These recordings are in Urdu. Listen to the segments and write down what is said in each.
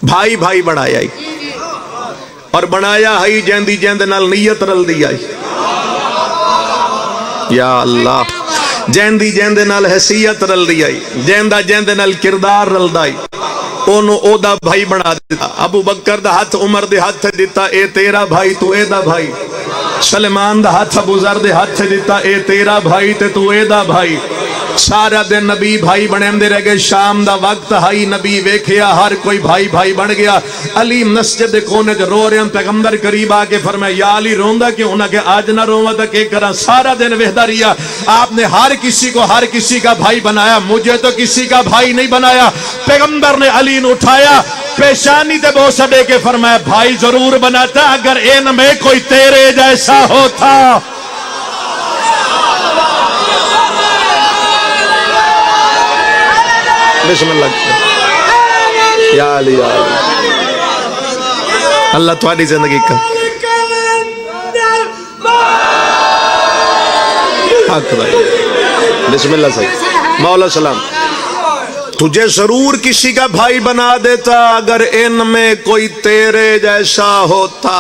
بھائی بھائی بنایا ہی، اور بنایا ہی جیندی جیند نال نیت رل دی آئی. یا اللہ، جیندی جیند نال حیثیت رل دی آئی، جیندہ جیند نال کردار رل دائی. اونو او دا بھائی بنا دیتا. ابو بکر دا ہاتھ عمر دے ہاتھ دیتا، اے تیرا بھائی تو اے دا بھائی. سلمان دا ہاتھ ابو ذر دے ہاتھ دیتا، اے تیرا بھائی تے تو اے دا بھائی. سارا دن نبی بھائی بنے دے رہ گئے. شام دا وقت ہائی، نبی ویکھیا ہر کوئی بھائی بھائی بن گیا. علی مسجد کونے جو رو رہے ہیں، پیغمبر قریب آکے فرمایا یا علی روندہ کیوں؟ انہاں کہ آج نہ رواں تا کہ کرا. سارا دن وحدہ ریا. آپ نے ہر کسی کو ہر کسی کا بھائی بنایا، مجھے تو کسی کا بھائی نہیں بنایا. پیغمبر نے علی نے اٹھایا، پیشانی تے بوسہ دے کے فرمایا بھائی ضرور بناتا اگر ان میں کوئی تیرے جیسا ہوتا. بسم اللہ. یا علی یا علی. اللہ تمہاری زندگی کا حق رہے. بسم اللہ صحیح. مولا سلام. تجھے ضرور کسی کا بھائی بنا دیتا اگر ان میں کوئی تیرے جیسا ہوتا.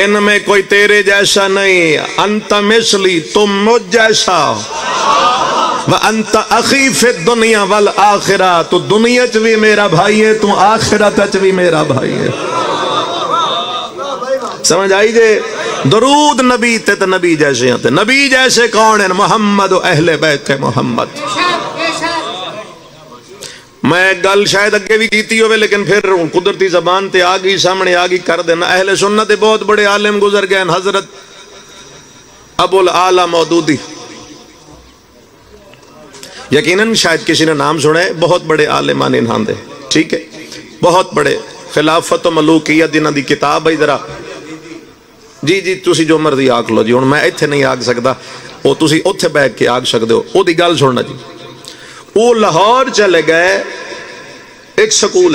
ان میں کوئی تیرے جیسا نہیں. انت مثلی، تم مجھ جیسا. وَأَنْتَ أَخِي فِي الدُّنْيَا وَالْآخِرَةِ، تو دنیا چ بھی میرا بھائی ہے، تو آخرت چ بھی میرا بھائی ہے. سمجھ آئی جے؟ درود نبی تے تو نبی جیسے ہیں. نبی جیسے کون ہیں؟ محمد و اہل بیت محمد. میں گل شاید اگے بھی کیتی ہوئے لیکن پھر قدرتی زبان تے آگئی سامنے آگئی کر دینا. اہل سنت بہت بڑے عالم گزر گئے. حضرت ابو العالی مودودی، یقیناً شاید کسی نے نام سنا ہے. بہت بڑے عالمان انہاں دے، ٹھیک ہے، بہت بڑے. خلافت و ملوکیت انہاں دی کتاب ہے. ذرا جی جی تسی جو مرضی آکھ لو جی. ہن میں ایتھے نہیں آکھ سکدا، او تسی اوتھے بیٹھ کے آکھ سکدے ہو. او دی گل سننا جی. وہ لاہور چلے گئے ایک سکول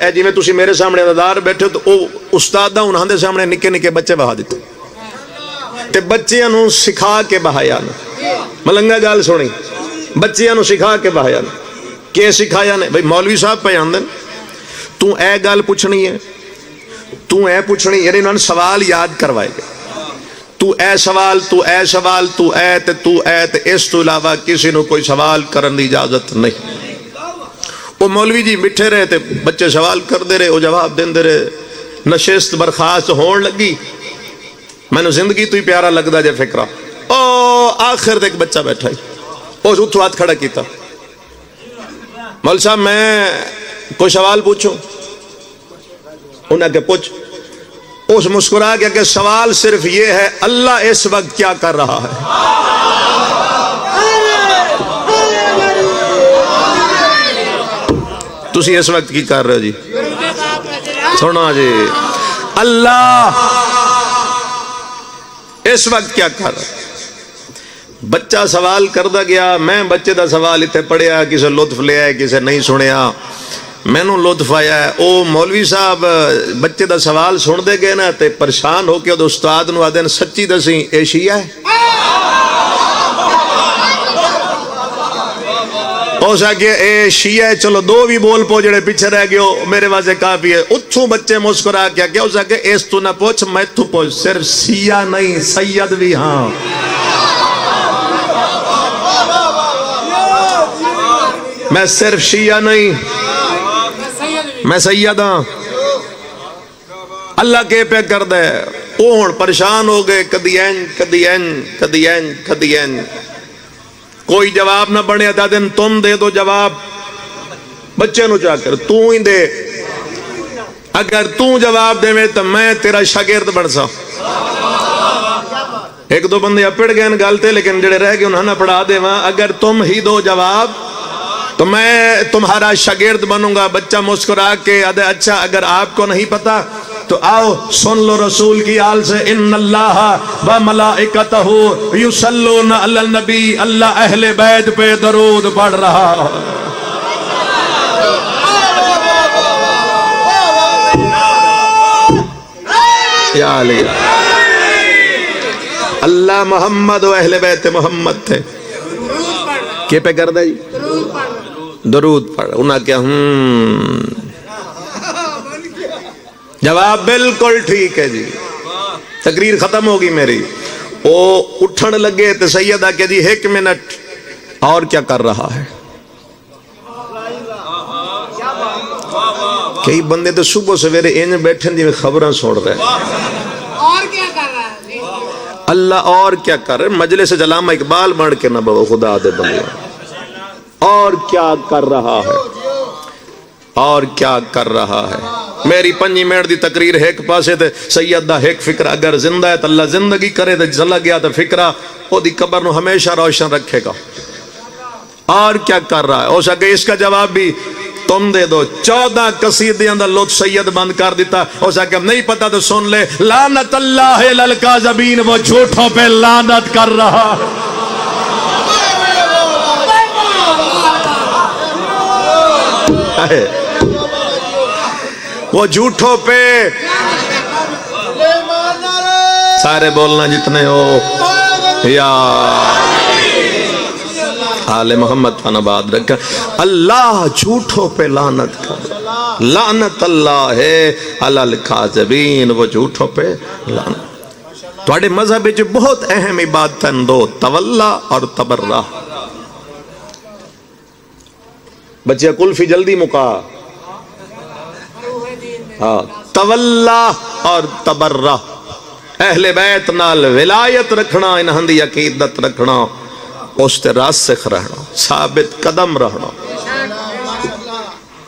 اے جی میں تسی میرے سامنے ادار بیٹھے تو او استادہ انہاں دے سامنے نکے نکے بچے بہا دیتے تے بچیاں نو سکھا کے بہایا نا. ملنگا گال سنی، بچیاں نو سکھا کے بہایا نا. کہ سکھایا نے بھئی مولوی صاحب پہ آندن تو اے گال پوچھنی ہے، تو اے پوچھنی، یعنی انہوں نے سوال یاد کروائے گئے. تو اے سوال، تو اے سوال، تو اے تے اس تو علاوہ کسی نو کوئی سوال کرن دی اجازت نہیں. وہ مولوی جی مٹھے رہے تے بچے سوال کر دے رہے، وہ جواب دین دے رہے. نشست برخاست ہون لگی. میں نے زندگی تو ہی پیارا لگدا جے فکرہ. او آخر ایک بچہ بیٹھا ہی، اس اتھو ہاتھ کھڑا کیتا. مول صاحب میں کوئی سوال پوچھوں؟ انہیں کہ پوچھ. اس مسکرا گیا کہ سوال صرف یہ ہے اللہ اس وقت کیا کر رہا ہے. تسی اس وقت کی کر رہے ہو جی؟ سنو جی، اللہ اس وقت کیا کر رہا ہے. بچہ سوال کردہ گیا. میں بچے دا سوال اتنے پڑھیا، کسے لطف لیا ہے کسے نہیں سنیا. میں نو لطف آیا ہے. او مولوی صاحب بچے دا سوال سن دے گئے نا تے پریشان ہو کے او استاد نو آدھے سچی دسی اے شیعہ ہے. او سا کہ اے شیعہ ہے. چلو دو بھی بول پو جڑے پیچھے رہ گئے ہو میرے واضح کافی ہے. اتھو بچے مسکرا کیا کہ او سا کہ اس تو نہ پوچھ میں تو پوچھ. صرف شیعہ نہیں سید بھی. ہاں میں صرف شیعہ نہیں، میں سید ہاں. اللہ کے پہ کر دے. اوہن پریشان ہو گئے. کدی این کدی این کدی این کدی این. کوئی جواب نہ بنے. ادا دن تم دے دو جواب. بچے نو چاہ کر تو ہی دے. اگر تو جواب دے میں تو میں تیرا شاگرد بن سا. ایک دو بندے اپڑ گئے گالتے لیکن جڑے رہ گئے انہوں نے پڑھا دے وہاں. اگر تم ہی دو جواب تو میں تمہارا شاگرد بنوں گا. بچہ مسکرا کے ادھے اچھا اگر آپ کو نہیں پتا تو آؤ سن لو رسول کی آل سے. ان اللہ و ملائکتہ یصلون علی النبی. اللہ اہل بیت پہ درود پڑھ رہا. یا علی اللہ محمد و اہل بیت محمد تھے. کیا پہ کر دے جی؟ درود پڑھ. انہاں کیا جواب بالکل ٹھیک ہے جی. تقریر ختم ہوگی میری. وہ اٹھن لگے تو سیدہ کہ جی 1 منٹ اور کیا کر رہا ہے. کئی بندے تو صبح سویرے انج بیٹھن جی خبراں سن رہے اور کیا کر رہا ہے اللہ اور کیا کر رہے. مجلس علامہ اقبال بن کے نہ بابا خدا دے بندے اور کیا کر رہا ہے اور کیا کر رہا ہے. میری 5 منٹ دی تقریر ایک پاسے تے سید دا ایک فکر اگر زندہ ہے تو اللہ زندگی کرے تے چلا گیا تو فکرہ او دی قبر نو ہمیشہ روشن رکھے گا. اور کیا کر رہا ہے. ہو سکے اس کا جواب بھی تم دے دو. 14 قصیدیاں دا لطف سید بند کر دیتا. ہو سکے اب نہیں پتا تو سن لے. لعنت اللہ للکاذبین، وہ جھوٹوں پہ لعنت کر رہا. وہ جھوٹوں پہ سارے بولنا جتنے ہو یا آل محمد فنباد رکھا. اللہ جھوٹوں پہ لعنت کر. لعنت اللہ ہے علی الکاذبین، وہ جھوٹوں پہ لعنت. تواڈے مذہب وچ بہت اہم عبادتاں دو، تولا اور تبرہ. بچے کلفی جلدی مکا. ہاں تولا اور تبرہ. اہل بیت نال ولایت رکھنا، انہاں دی عقیدت رکھنا، اس تے راسخ رہنا، ثابت قدم رہنا.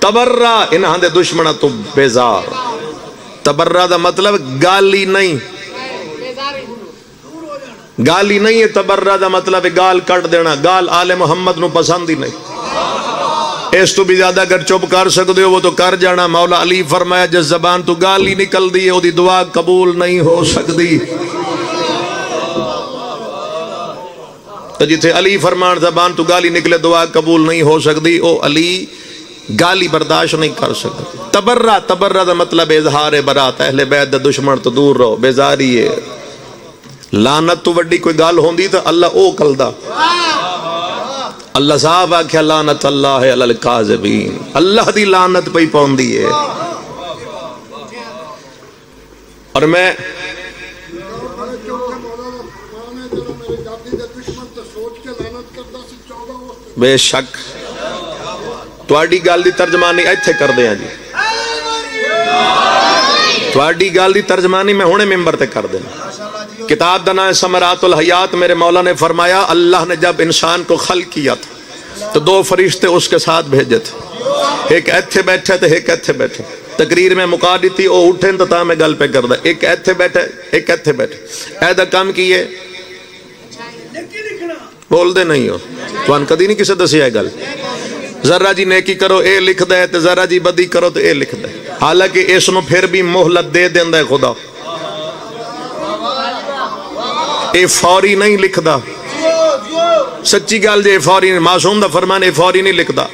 تبرہ انہاں دے دشمناں تو بیزار. تبرہ دا مطلب گالی نہیں، گالی نہیں ہے. تبرہ دا مطلب گال کٹ دینا. گال آل محمد نو پسند ہی نہیں. اس تو بھی زیادہ اگر چپ کر سکتے ہو وہ تو کر جانا. مولا علی فرمایا جس زبان تو گالی نکل دی ہے وہ دی دعا قبول نہیں ہو سکتی. تو جتھے علی فرمان زبان تو گالی نکلے دعا قبول نہیں ہو سکتی، او علی گالی برداشت نہیں کر سکتے. تبرہ، تبرہ دا مطلب اظہار برات. اہل بیت دا دشمن تو دور رہو، بیزاری ہے. لعنت تو وڈی کوئی گال ہوندی تو اللہ او کلدا. اللہ صاحب آکھیا لعنت اللہ علی الکاذبین. اللہ دی لعنت پہ پوندی ہے. اور میں بے شک تواڈی گل دی ترجمانی ایتھے کر دیاں جی. تواڈی گل دی ترجمانی میں ہونے ممبر تے کر دینا. کتاب دا نام ہے ثمرات الحیات. میرے مولا نے فرمایا اللہ نے جب انسان کو خلق کیا تھا تو 2 فرشتے اس کے ساتھ بھیجے تھے. ایک ایتھے بیٹھے تھے، ایک ایتھے بیٹھے. تقریر میں مکا دی تھی، وہ اٹھیں تو تا میں گل پہ کر دا. ایک ایتھے بیٹھے، ایک ایتھے بیٹھے. اے دا کام کیے بول دے نہیں ہو تو ان کدی نہیں کسے دسی ہے گل. ذرا جی نیکی کرو اے لکھ دے تے ذرا جی بدی کرو تے اے لکھ دے. حالانکہ اس نو پھر بھی مہلت دے دیندا ہے خدا. اے فوری نہیں لکھدا. سچی گل جے فوری معصوم دا فرمان اے فوری نہیں لکھدا.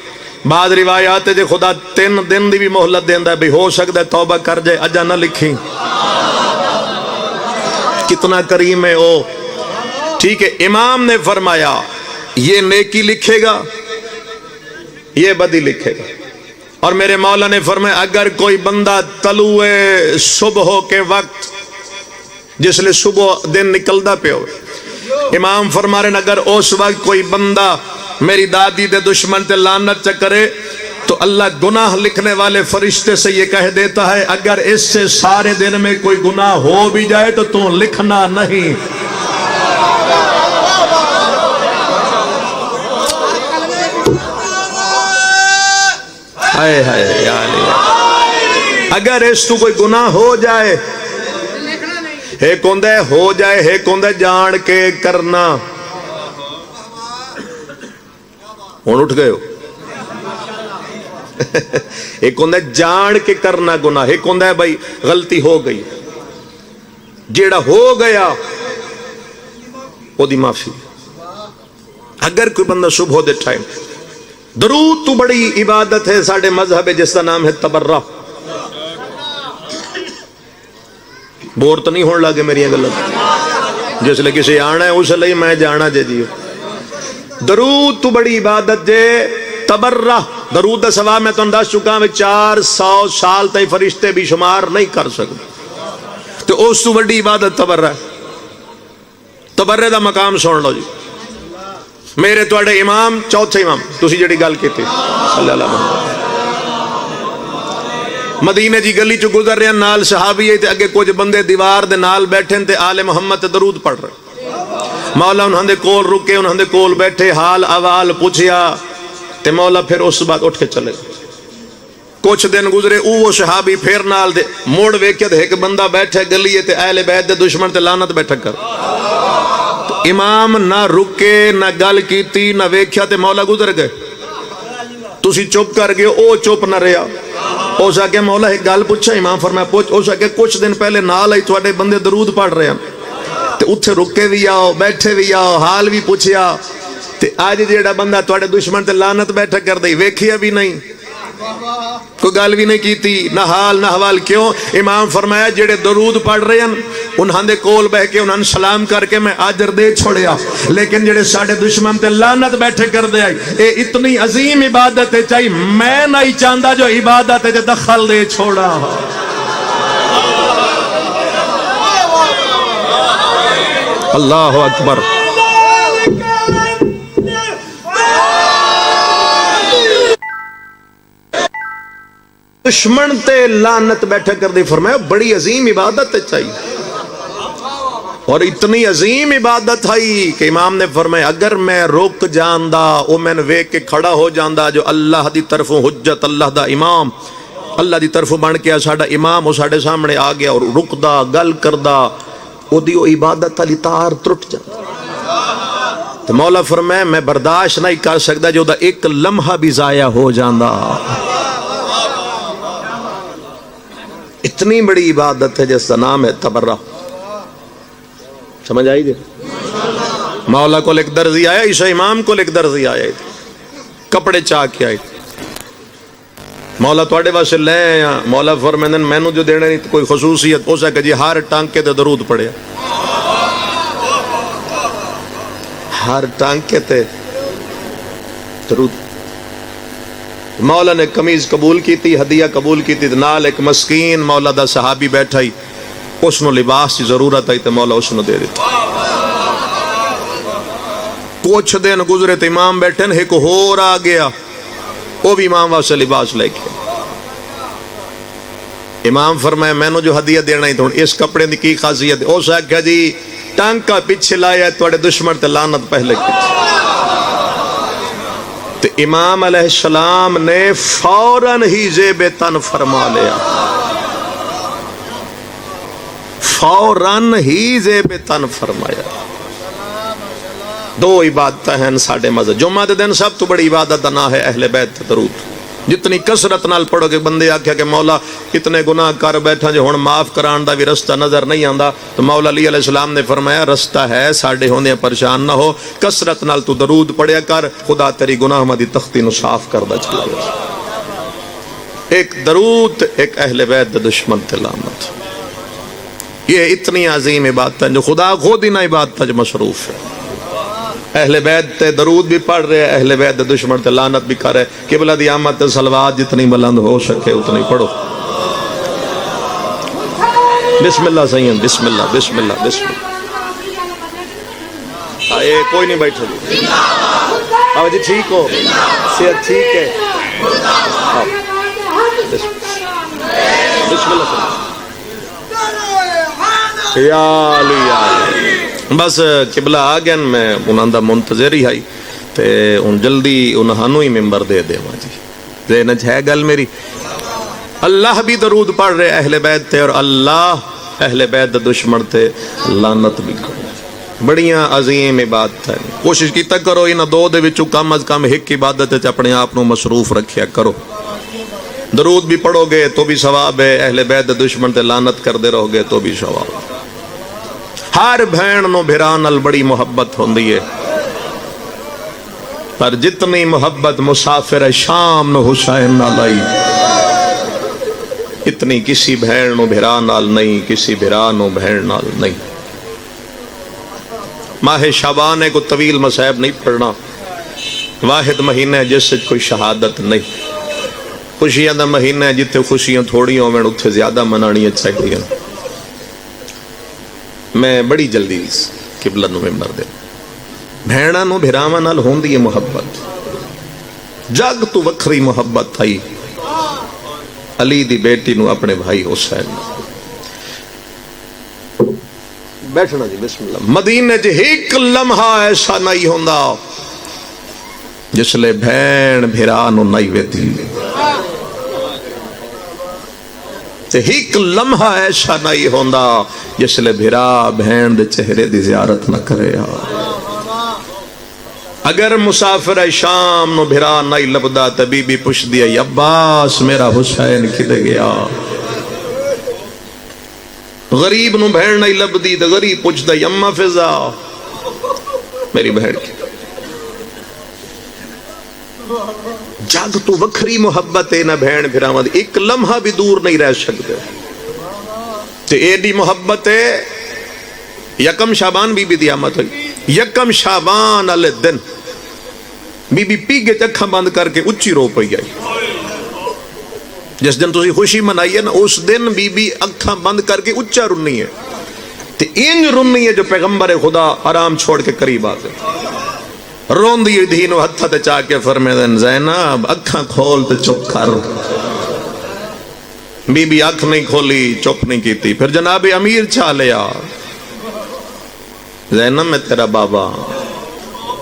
بعض روایات جے خدا 3 دن دی بھی مہلت دیندا ہے، بھی ہو سکدا ہے توبہ کر جائے، اجا نہ لکھی. کتنا کریم ہے او. ٹھیک ہے. امام نے فرمایا یہ نیکی لکھے گا، یہ بدی لکھے گا. اور میرے مولا نے فرمایا اگر کوئی بندہ طلوع صبح کے وقت، جس لئے صبح دن نکلدا پہ ہو، امام فرما رہے ہیں اگر اس وقت کوئی بندہ میری دادی دے دشمن تے لعنت چکرے تو اللہ گناہ لکھنے والے فرشتے سے یہ کہہ دیتا ہے اگر اس سے سارے دن میں کوئی گناہ ہو بھی جائے تو لکھنا نہیں. اگر اس تو کوئی گناہ ہو جائے، ایک ہوندہ ہے ہو جائے، ایک ہوندہ ہے جان کے کرنا. ہون اٹھ گئے ہو. ایک ہوندہ ہے جان کے کرنا گناہ، ایک ہوندہ ہے بھائی غلطی ہو گئی، جیڑا ہو گیا وہ دی معافی. اگر کوئی بندہ صبح دے ٹائم درود تو بڑی عبادت ہے ساڑھے مذہب جس کا نام ہے تبرہ. بور تو نہیں ہونے لگے میری غلط جس لئے کسی آنا ہے اس لئے میں جانا جے جیو. درود تو بڑی عبادت جے تبرہ درود دا ثواب میں تمہیں دس چکا میں 400 سال تک فرشتے بھی شمار نہیں کر سکتے. تو اس تو بڑی عبادت تبرہ ہے. تبرے دا مقام سن لو جی. میرے توڑے امام چوتھے امام تسی جڑی گل کی تھی صلی اللہ علیہ وسلم مدینے جی گلی چو گزر رہے ہیں, نال صحابی ہے تے اگے کچھ بندے دیوار دے نال بیٹھے تے آل محمد تے درود پڑھ رہے. مولا انہاں دے کول رکے, انہاں دے کول بیٹھے, حال احوال پوچھیا تے مولا پھر اس بعد اٹھ کے چلے. کچھ دن گزرے وہ صحابی پھر نال دے موڑ ویکھیا تے ایک بندہ بیٹھے گلی تے اہل بیت دے دشمن تے لعنت بیٹھا کر. امام نہ رکے نہ گل کیتی نہ ویکھیا تے مولا گزر گئے. تسی چپ کر گئے, او چپ نہ رہا. او سا کہ مولا ایک گل پوچھا. امام فرمایا پوچھ. او سا کہ کچھ دن پہلے نال آئی تواڈے بندے درود پڑھ رہے ہیں تے اتھے رکے بھی آؤ بیٹھے بھی آؤ حال بھی پوچھیا تے آج جیڑا بندہ تواڈے دشمن تے لعنت بیٹھا کر دئی ویکھیا بھی نہیں, کوئی گل بھی نہیں کیتی, نہ حال نہ حوال. کیوں؟ امام فرمایا جڑے درود پڑھ رہے ہیں انہاں دے کول بہ کے انہاں سلام کر کے میں اجر دے چھوڑیا, لیکن جڑے ساڈے دشمن تے لعنت بیٹھے کر دے آئی اے اتنی عظیم عبادت ہے چاہیے میں نہیں چاہتا جو عبادت ہے دخل دے چھوڑا. اللہ اکبر. دشمن تے لعنت بیٹھے کر دی. فرمایا بڑی عظیم عبادت چاہیے, اور اتنی عظیم عبادت ہے کہ امام نے فرمایا اگر میں رک جاندا او میں ویکھ کے کھڑا ہو جاندا جو اللہ دی طرفوں حجت, اللہ دا امام, اللہ دی طرفوں بن کے ساڈا امام وہ ساڈے سامنے آ گیا اور رکدا گل کردا, او دی عبادت علی تار ٹرٹ جاندا. تو مولا فرمایا میں برداشت نہیں کر سکتا جو دا ایک لمحہ بھی ضائع ہو جاندا. اتنی بڑی عبادت ہے جس کا نام ہے تبرہ. سمجھ آئی جی؟ مولا کو ایک درزی آیا, عیسیٰ امام کو ایک درزی آیا, کپڑے چاہ کے آئے. مولا توڑے واسے لے آیا. مولا فرمائن میں نو جو دینے نہیں کوئی خصوصیت ہو سکے جی ہر ٹانکے تے درود پڑھے, ہر ٹانکے تے درود. مولا نے قمیض قبول کی تھی, ہدیہ قبول کی تھی, نال ایک مسکین مولا دا صحابی بیٹھا ہی, اس نو لباس کی ضرورت آئی تو مولا اس نو دے دیتا. کچھ دن گزرے تو امام بیٹھے ایک ہور آ گیا, وہ بھی امام واسے لباس لے کے. امام فرمایا میں نو جو ہدیہ دینا ہی تو اس کپڑے دی کی خاصیت ہے. اس آکھیا جی ٹانکا پیچھے لایا تواڈے دشمن تے لعنت پہلے کی. تو امام علیہ السلام نے فوراً ہی زیب تن فرما لیا, فوراً ہی زیب تن فرمایا. دو عبادت ہیں ساڑھے مذہب. جمعہ دے دن سب تو بڑی عبادت نہ ہے اہل بیت درود. جتنی کسرت نال پڑھو کہ بندے آکھیا کہ مولا اتنے گناہ کر بیٹھا جو ہن معاف کران دا بھی رستہ نظر نہیں آندا, تو مولا علی علیہ السلام نے فرمایا رستہ ہے ساڑھے ہونے پریشان نہ ہو, کسرت نال تو درود پڑھیا کر, خدا تیری گناہ مدی تختی نو صاف کردا چلا جائے. ایک درود, ایک اہل بیت دشمن تے لعنت. یہ اتنی عظیم عبادت ہے جو خدا خود ہی نہ عبادت جو مصروف ہے. اہل بیت تے درود بھی پڑھ رہے, اہل بیت دشمن تے لعنت بھی کر رہے. قبلہ دی آمد تے صلوات جتنی بلند ہو سکے اتنی پڑھو. بسم اللہ سید, بسم اللہ, بسم اللہ, بسم اللہ. آئے کوئی نہیں بیٹھا جی. آؤ جی ٹھیک ہو, صحت ٹھیک ہے. بسم اللہ سید. یا علی یا علی. بس قبلہ آ گیا, میں انہاں دا منتظر ہی آئی تے ان جلدی انہاں نو ہی ممبر دے دے جی. ذہن وچ ہے گل میری. اللہ بھی درود پڑھ رہے اہل بیت تے, اور اللہ اہل بیت دا دشمن تے لعنت بھی کرو. بڑیاں عظیم عبادت ہے. کوشش کیتا کرو انہاں دو دے وچوں کم از کم ایک عبادت تے اپنے آپ نو مصروف رکھیا کرو. درود بھی پڑھو گے تو بھی ثواب ہے, اہل بیت دا دشمن تے لعنت کردے رہو گے تو بھی ثواب ہے. ہر بہن نو بھرا نال بڑی محبت ہوندی ہے, پر جتنی محبت مسافر شام نو حسین نال آئی اتنی کسی بہن نو بھرا نال نہیں, کسی بھرا نو بہن نال نہیں. ماہ شعبان کو طویل مصائب نہیں پڑھنا, واحد مہینہ ہے جس وچ کوئی شہادت نہیں. خوشیاں دا مہینہ ہے جتھے خوشیاں تھوڑی ہون اتھے زیادہ منانیاں چاہیے. میں بڑی جلدی قبلہ نو ممبر دے بھیڑاں نو بھراواں نال ہوندی ہے محبت. جگ تو وکھری محبت تھئی علی دی بیٹی نو اپنے بھائی حسین. بیٹھنا جی بسم اللہ. مدینے چ ایک لمحہ ایسا نہیں ہوندا جس لے بھین بھرا نو نہیں ویتی. تے ایک لمحہ ایسا نہیں ہوندا جس لے بھرا بھین دے چہرے دی زیارت نہ کرے. اگر مسافر شام نو بھرا نہیں لبدا تے بی بی پوچھ دیا یا عباس میرا حسین کدے گیا. غریب نو بہن نہیں لبدی تے غریب پوچھ دیا اما فضا میری بہن کی. جگ تو وکھری محبت ہے نہ بہن بھراواں دی ایک لمحہ بھی دور نہیں رہ سکتے. تے ایڈی محبت ہے. یکم شعبان بی بی دی آمد ہوئی. یکم شعبان والے دن بی بی پیگے اکھاں بند کر کے اچھی رو پئی آئی. جس دن تسی خوشی منائی ہے نا اس دن بی بی اکھاں بند کر کے اچھا رنی ہے. تے انج رنی ہے جو پیغمبر خدا آرام چھوڑ کے قریب آتے. رون دی دھی نو ہتھا تے چاہ کے فرمیدن زینب اکھاں کھول تے چپ کر. بی بی اکھ نہیں کھولی چپ نہیں کیتی. پھر جناب امیر چاہ لیا زینب میں تیرا بابا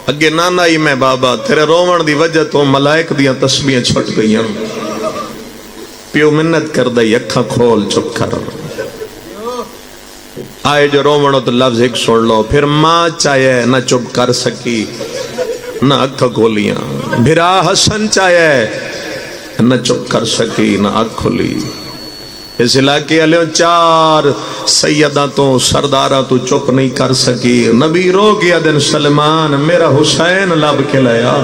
اگے نانا ہی میں بابا تیرے رومن دی وجہ تو ملائک دیاں تسبیحیں چھٹ گئیاں. پیو منت کر دئی اکھاں کھول چپ کر. آئے جو رومنو تو لفظ ایک سن لو. پھر ماں چاہے نہ چپ کر سکی نہ اکھاں کھولیاں. بھرا حسن چاہے نہ چپ کر سکی نہ اکھ کھولی. اس علاقے علیہ 4 سیدہ تو سردارہ تو چپ نہیں کر سکی. نبی رو گیا دن سلمان میرا حسین لب کے لیا.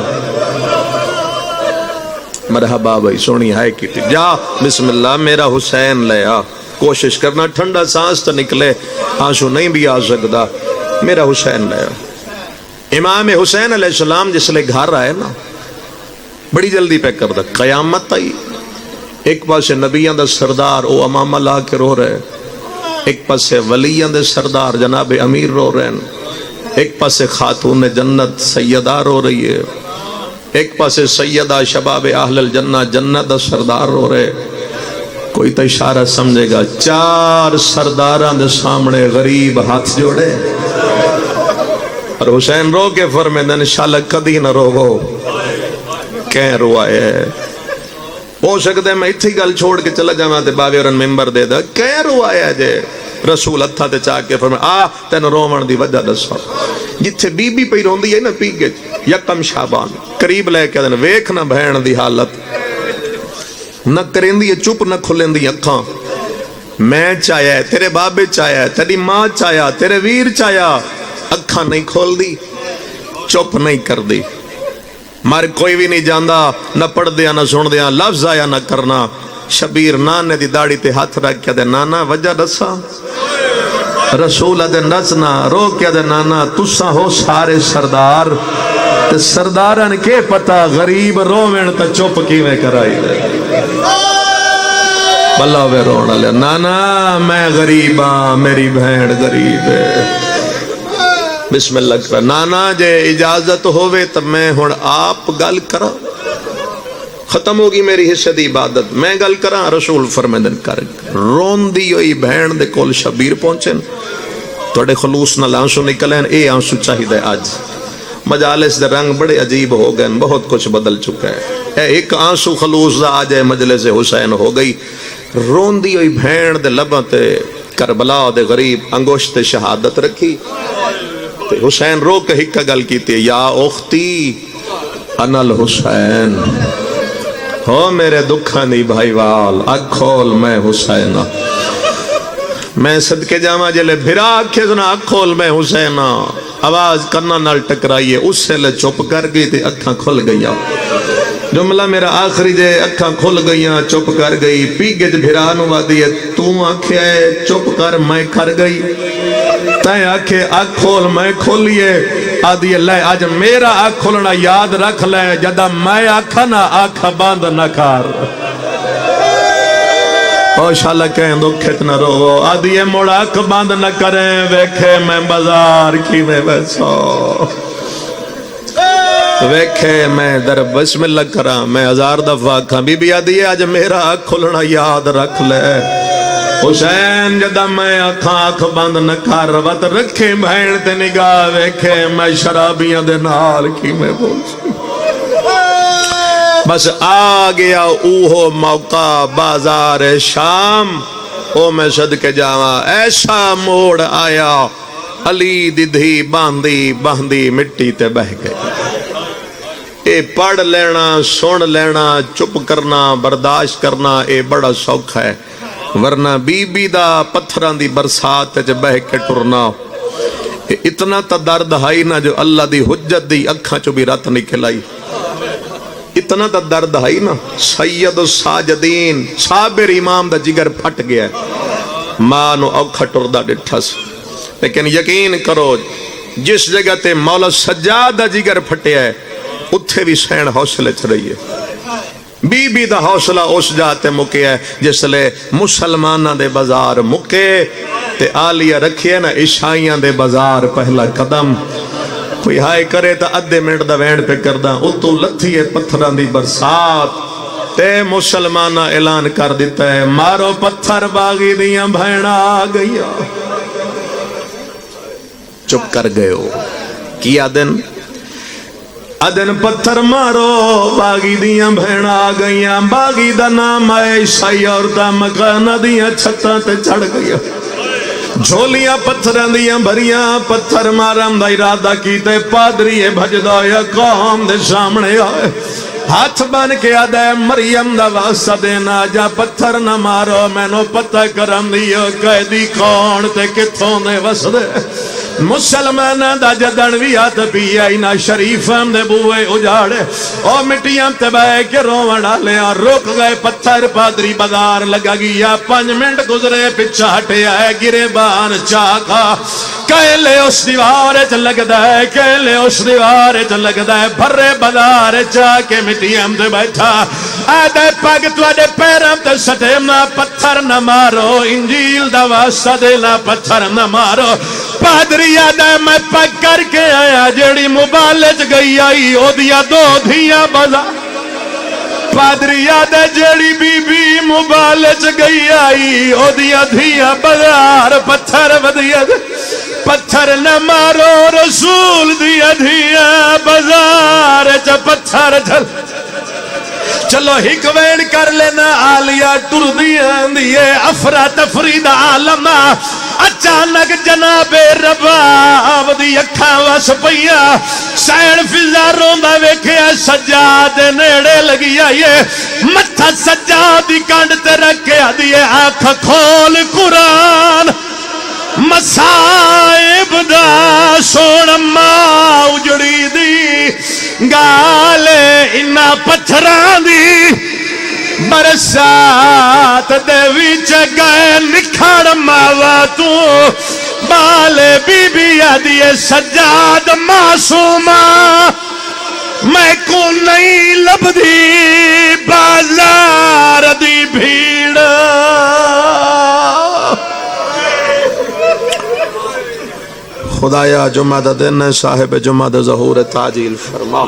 مرحبا بھائی سونی ہائے کی تھی جا بسم اللہ میرا حسین لیا. کوشش کرنا ٹھنڈا سانس تو نکلے آنسو نہیں بھی آ سکتا. میرا حسین لیا. امام حسین علیہ السلام جس لے گھر آئے نا بڑی جلدی پہ کر دا قیامت آئی. ایک پاسے نبیان دا سردار او امام لا کے رو رہے. ایک پاسے ولیان دے سردار جناب امیر رو رہے. ایک پاسے خاتون جنت سیدہ رو رہی ہے. ایک پاسے سیدہ شباب اہل الجنہ جنت دا سردار رو رہے. کوئی تو اشارہ سمجھے گا. 4 سرداران دے سامنے غریب ہاتھ جوڑے اور حسین رو کے فرمیدن انشاءاللہ کدی نہ روگو. کہیں روائے ہو سکتا ہے میں اتھی گل چھوڑ کے چلا جانا تے باوی اور ممبر دے دا. کہیں روائے جے رسول اتھا تے چاہ کے فرمائے تین رومن دی وجہ دسا. جتھے بی بی پہ روندی ہے نا پیگے یکم شعبان قریب لے کے دن ویکھ نہ بہن دی حالت نہ کریں دی چپ نہ کھلیں دی اکھاں. میں چاہیا تیرے بابے چاہیا تیری ماں چاہیا تیرے ویر چاہیا اکھاں نہیں کھول دی چپ نہیں کر دی. مار کوئی بھی نہیں جاندہ نہ پڑھ دیا نہ سن دیا لفظ آیا نہ کرنا. شبیر نانے دی داڑی تے ہاتھ رکھ کے دے نانا وجہ دسا. رسول دے نچنا رو کے دے نانا تسا ہو سارے سردار تے سردارن کے پتا غریب رومن تا چپ کیویں کرائی دے. بلا وے رونا لیا نانا میں غریب ہاں میری بہن غریب ہے. بسم اللہ کرا. نانا جے اجازت ہوئے تب میں ہون آپ گل کرا. ختم ہوگی میری حصہ دی عبادت میں گل کرا. رسول فرمیدن کر رون دی ہوئی بہن دے کول شبیر پہنچن توڑے خلوص نہ آنسو نکلیں. اے آنسو چاہی دے آج مجالس دے رنگ بڑے عجیب ہو گئے. بہت کچھ بدل چکا ہے. ایک آنسو خلوص دا آج مجلس حسین ہو گئی. رون دی ہوئی بہن دے لباں تے کربلا دے غریب انگوشت شہادت رکھی. حسین رو کے ہکا گل کی تھی یا اختی انا الحسین ہو میرے دکھاں دی بھائی وال اکھول میں حسین. میں صدقے جامع جلے بھرا آکھے سنا اکھول میں حسین. آواز کرنا نال ٹکرائیے اس سے لے چپ کر گئی تھی اکھاں کھل گئیا. جملہ میرا آخری جے اکھاں کھل گئیاں چپ کر گئی. پیگے جے بھرانو وادی ہے تو آکھے چپ کر میں کر گئی. تے آکھے آنکھ کھول میں کھولیے آدھی لے آج میرا آنکھ کھولنا یاد رکھ لے جدا میں آکھا نہ آنکھ بند نہ کار او شالا کہیں دکھت نہ رو آدھی موڑا آنکھ بند نہ کریں ویکھے میں بازار کی میں بیسو ویکھے میں در بسم اللہ کرا میں ہزار دفعہ کھا بی بی آدھی آج میرا آنکھ کھولنا یاد رکھ لے حسین جدا میں آنکھ بند نہ کر وط رکھے بہن تے نگاہ ویکھے میں شرابیاں دے نال کی میں بول بس آ گیا اوہو موقع بازار شام او میں صدقے جاواں ایسا موڑ آیا علی دی دھی باندھی مٹی تے بہ گئی اے پڑھ لینا سن لینا چپ کرنا برداشت کرنا اے بڑا سوکھ ہے ورنہ بی بی دا پتھران دی برسات تے بہ کے ٹرنا اتنا تا درد ہائی نا جو اللہ دی حجت دی اکھاں چو بھی رات نکل آئی اتنا تا درد ہائی نا سید الساجدین صابر امام دا جگر پھٹ گیا ہے مانو اوکھا ٹردہ ڈٹھس لیکن یقین کرو جس جگہ تے مولا سجاد دا جگر پھٹے ہے اتھے بھی سین حوصلے چھ رہی ہے بی بی دا حوصلہ اس جاتے مکے ہے جس لے مسلمانہ دے بازار مکے تے آلیہ رکھئے نا عشائیاں دے بازار پہلا قدم کوئی ہائے کرے تا ادھے منٹ دا وینڈ پہ کردہ اتو لتھیے پتھران دی برسات تے مسلمانہ اعلان کر دیتا ہے مارو پتھر باغی دیاں بھینا آ گیا چپ کر گئے ہو کیا دن ادن پتھر مارو باغی دیاں بھینا آ گئیاں باغی دا نام آئے عیسائی اور دا مکانہ دیاں چھتاں تے چڑھ گیا جھولیاں پتھران دیاں بھریاں پتھر مارم دا ارادہ کیتے پادری بھجدہ یا قوم دے سامنے آئے ہاتھ بن کے آدھے مریم دا واسطہ دینا جا پتھر نہ مارو میں نو پتہ کرم دیو قیدی کون تے کتھوں دے وسدے مسلمان دا جدن بھی آت پیا اینا شریفم دے بوئے اجاڑے او مٹیاں تے بے کے روان ڈالے اور رک گئے پتھر پادری بازار لگا گیا 5 منٹ گزرے پچھا ہٹے آئے گرے بان چاکا کہلے اس دیوارے چ لگ دائے کہلے اس دیوارے چ لگ دائے بھرے بازار چاکے مٹیاں تے بیٹھا آدھے پاگ تو آدھے پیرم تے سٹے نہ پتھر نہ مارو انجیل دا واسطہ دینا پتھر نہ مارو پادری آدھے میں پک کر کے آیا جیڑی مبالج گئی آئی او دیا 2 دھیاں بازا پادری آدھے جیڑی بی بی مبالج گئی آئی او دیا دھیاں بازار پتھر بدیا پتھر نہ مارو رسول دیا دھیاں بازار چا پتھر جھل چلو ہک وین کر لینا آلیا ٹر دیاں دیئے افرا تفرید عالمہ اچانک جناب رباب دی اکھاں وس پیا سین فضاروں دا ویکھیا سجاد نیڑے لگیا یہ متھا سجاد کانڈ تے رکھیا دیئے آنکھ کھول قرآن مسائب دا سون ماں اجڑی دی گالے انہا پتھران دی برسات دے ویچ گئے نکھڑ ماوا تو بالے بی بی آدھیے سجاد معصومہ میں کو نہیں لب دی بازار دی بھیڑ خدایا جمعہ دن صاحب جمعہ ظہور تعجیل فرما